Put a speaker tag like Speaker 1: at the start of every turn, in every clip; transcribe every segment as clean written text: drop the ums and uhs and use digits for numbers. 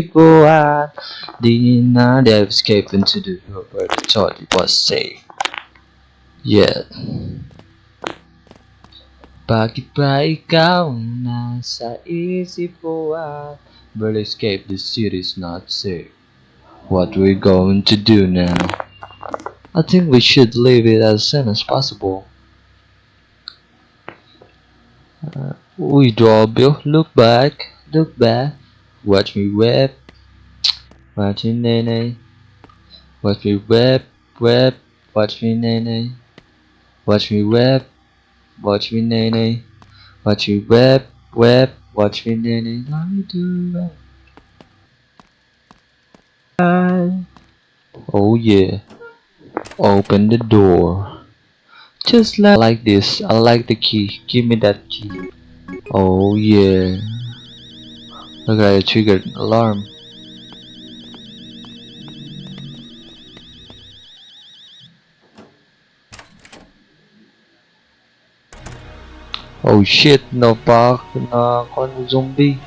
Speaker 1: Go out, the night I've escaped into the world where I thought it was safe. Yeah. Bakit ba ikaw nasa isip ko at but escape the city's not safe? What we're going to do now? I think we should leave it as soon as possible. We draw Bill, look back, watch me whip, watch me nay, watch me whip, watch me nay, watch me whip, watch me nay, watch me whip, watch me nay, let me do it. Oh yeah, open the door. Just like this, I like the key, give me that key. Oh yeah, okay, I triggered alarm. Oh shit, no fuck, no, zombie.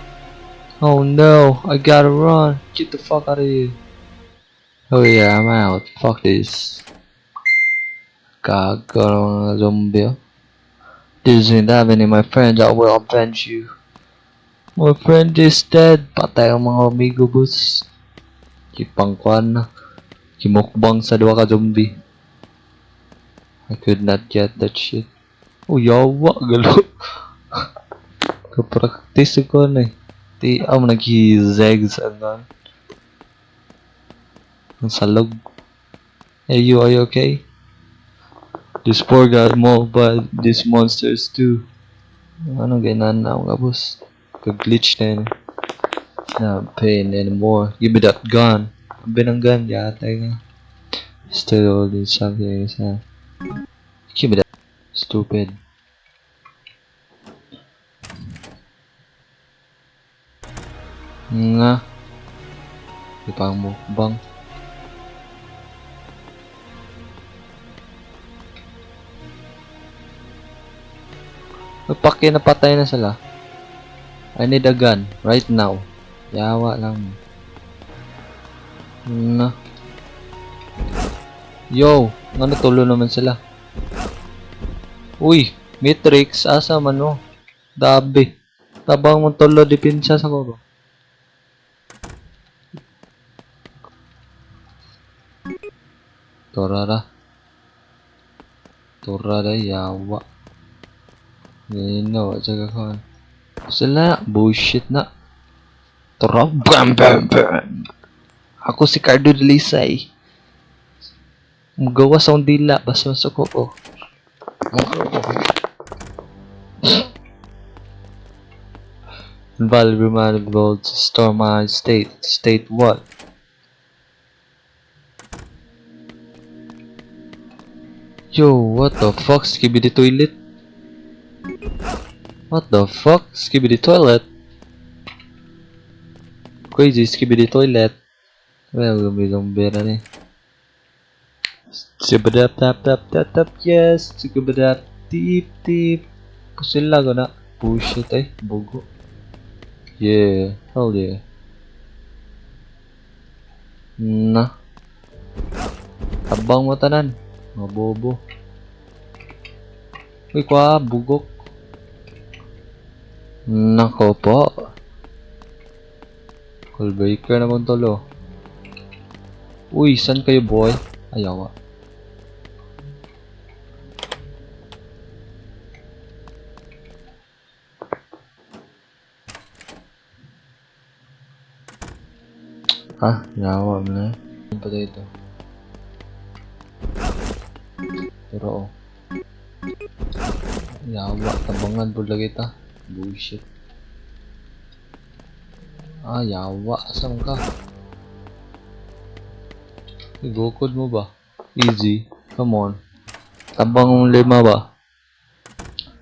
Speaker 1: Oh no, I gotta run. Get the fuck out of here. Oh yeah, I'm out. Fuck this. Gago zombie. This isn't happening, my friend. I will avenge you. My friend is dead. Patay ang mga amigo, boss. Kipangkwan na. Kimukbang sa dua ka zombie. I could not get that shit. Oh yawa, galo. Kapraktis ko na eh. Di am nag-zag sa gun. Ang salog. Hey you, are you okay? This poor guy more but these monsters too. Ano ganyan na mga boss? Kag-glitch na yun. Not pain anymore. Give me that gun. Ang binang gun, yatay nga. Still holding something is give me that. Stupid. Nga. Di pa ang mukbang. Paki napatay na sila. I need a gun right now. Yawa lang. Na. Yo, ano tulo naman sila? Uy, Matrix asa man no. Dabi. Tabang mo tulo dipinsa sa ko. Torara. Torara yawa. No, jaga kawan. Sila bullshit na. Torab bam bam bam. Ako si Cardo Delisay. Magawa sa dila basta masuk ko. Invalid reminder to store my state. State what? Yo, what the fuck? Skibidi toilet? What the fuck? Skibidi toilet? Crazy skibidi toilet. Well, gumi zombie na ni. Skibidap tap tap tap tap yes. Skibidap tip tip. Pusila ko na. Bullshit eh. Bugo. Yeah. Hell yeah. Na. Abang mo tanan. Mga bobo. Uy kwa. Bugok. Nako po. Callbreaker na mong tolo. Uy, saan kayo boy? Ayawa. Ah, yawa mo na. Ano pa ito? Pero oh. Yawa, tabangan po lagi ta. Bullshit. Ah, yawa. Asam ka? Go-code mo ba? Easy. Come on. Tabang mong lima ba?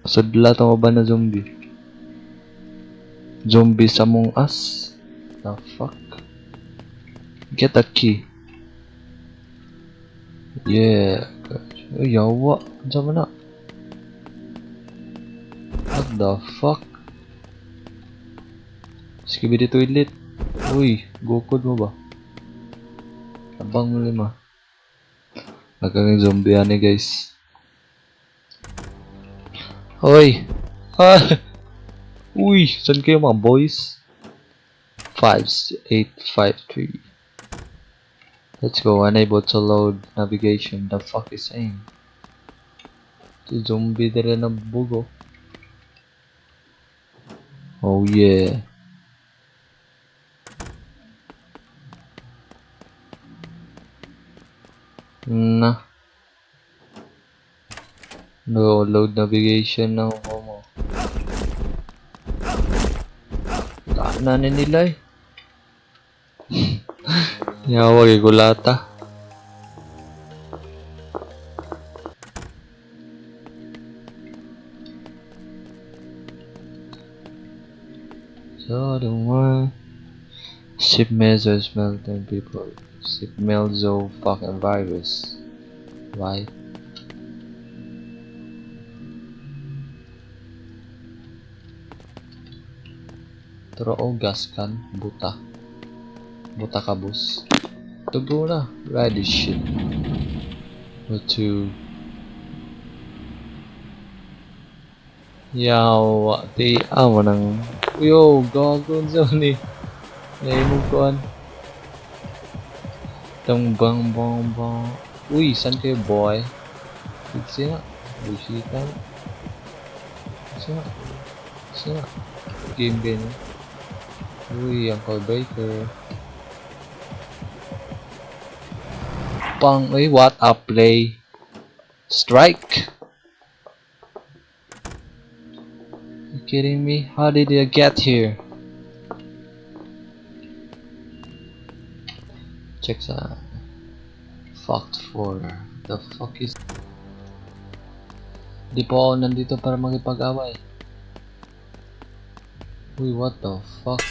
Speaker 1: Pasadla mo ba na zombie? Zombie sa mong as? The fuck? Get a key. Yeah. Oh, yawa. Andiyan mo na. What the fuck? Skibidi toilet. Uy, gukod mo ba? Abang mo lima. Nagkang zombie ani guys. Hoy! Ah! Uy! Saan kayo mga boys? 5853. Let's go. Unable to load navigation. The fuck is saying? Si zombie dere na bugo. Oh yeah. Nah. No load navigation na mo. Kanan nila eh. Yawa kay gulata. So the one ship measures melting people. Ship melzo fucking virus. Why? Pero gas kan buta. Buta kabus. Tugo na. Ride this shit. What to? Yaw, ti amo nang yo gago zone. Ay mo kuan. Tong bang bang bang. Uy, san kayo boy? Siya. Busitan. Siya. Game din. Uy, Uncle Baker. Pang, uy, what a play. Strike. You kidding me? How did you get here? Check sa fucked for the fuck is. Di po ako nandito para makipag-away. Uy, what the fuck?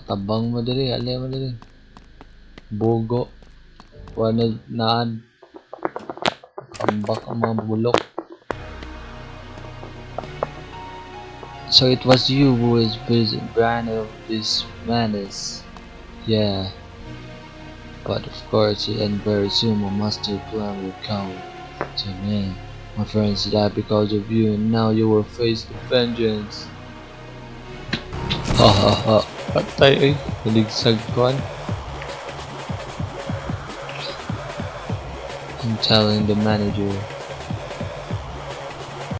Speaker 1: Tabang mo dali, alay mo dali. Bogo. Wala naan. Kambak ang mga bulok. So it was you who was brand of this madness. Yeah. But of course, and very soon my master plan will come to an end. My friends died because of you, and now you will face the vengeance. Ha ha ha. Patay eh. Naligsag ko. I'm telling the manager.